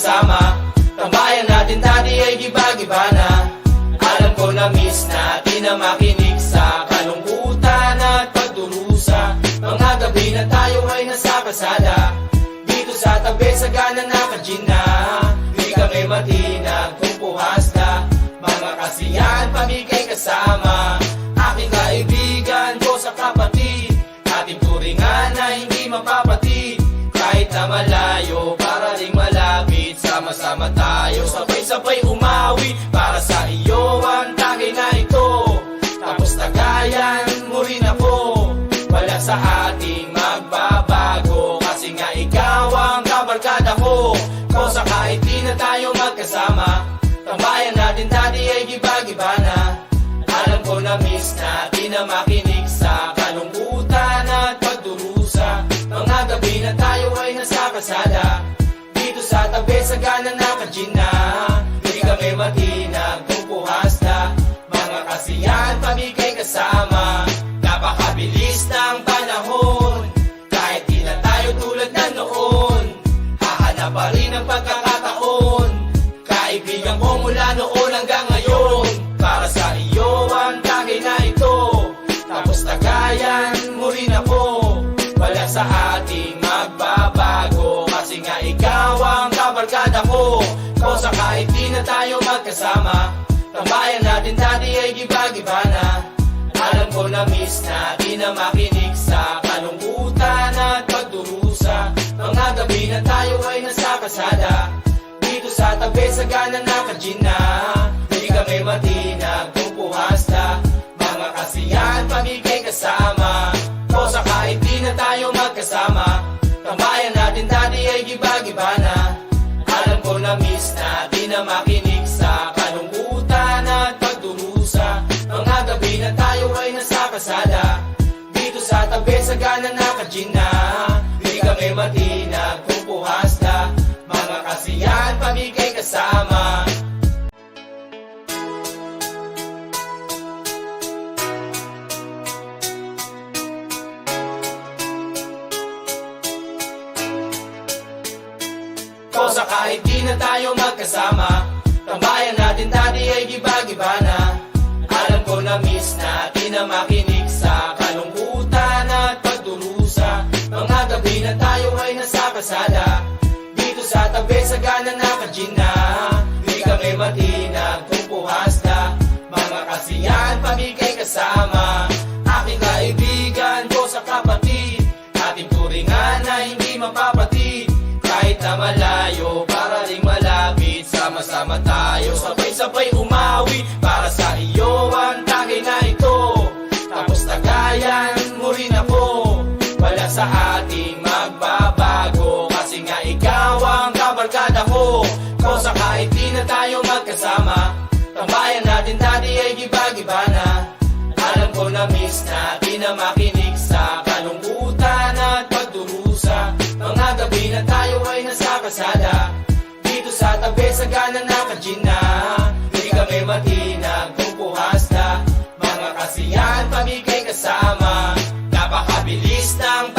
magkasama. Tambayan natin dati ay giba-giba na. Alam ko na miss natin na makinig sa kalungkutan at pagdurusa. Mga gabi na tayo ay nasa kasada, dito sa tabi sa gana naka-gin na. Di kami matinag kung puhas na. Mga kasiyahan pamigay kasama. Aking kaibigan ko sa kapatid, ating turingan na hindi mapapatid. Kahit na malayo, para ring malapit, sama-sama tayo, sabay-sabay umawi. Para sa iyo ang tagay na ito, tapos tagayan mo rin ako. Wala sa ating magbabago, kasi nga ikaw ang kabarkada ko. Kosa kahit di na tayo magkasama, tambayan natin dati ay giba-giba na. Alam ko na miss natin na makinig sa kalungkutan at pagdurusa. Mga gabi na tayo ay nasa kasada, dito sa tabi sa gana naka-gin na. Di kami matinag kung puhas na. Mga kasiyahan pamigay kasama. Napakabilis ng panahon, kahit di na tayo tulad na noon. Hahanap pa rin ang pagkakataon, kaibigan ko mula noon hanggang ngayon. Para sa iyo ang tagay na ito, tapos tagayan mo rin ako. Wala sa ating magbabago, kasi nga ikaw ang kabarkada ko. Kosa kahit di na tayo magkasama, tambayan natin dati ay giba-giba na. Alam ko na miss natin na makinig sa kalungkutan at pagdurusa. Mga gabi na tayo ay nasa kasada, dito sa tabi sa gana naka-gin na. Di kami matinag kung puhas na. Mga kasiyahan pamigay kasama. Kosa kahit di na tayo magkasama, tambayan natin dati ay giba-giba na. Alam ko na miss natin na makinig sa kalungkutan at pagdurusa. Mga gabi na tayo ay nasa kasada, dito sa tabi sa gana naka-gin na. Di kami matinag kung puhas na. Mga kasiyahan pamigay kasama. Kosa kahit di na tayo magkasama, tambayan natin dati ay giba-giba na. Alam ko na miss natin na makinig sa kalungkutan at pagdurusa. Mga gabi na tayo ay nasa kasada, dito sa tabi sa gana naka-gin na. Di kami matinag kung puhas na. Mga kasiyahan pamigay kasama. Aking kaibigan ko sa kapatid, ating turingan na hindi mapapatid. Kahit na malayo, para ring malapit, sama-sama tayo, sabay-sabay umawi. Para sa iyo ang tagay na ito, tapos tagayan mo rin ako. Wala sa ating magbabago, kasi nga ikaw ang kabarkada ko. Kosa kahit di na tayo magkasama, tambayan natin dati ay giba-giba na. Alam ko na miss natin na makinig sa kalungkutan at pagdurusa. Mga gabi na tayo ay nasa kasada, dito sa tabi sa gana naka-gin na. Di kami matinag kung puhas na. Mga kasiyahan pamigay kasama. Napakabilis ng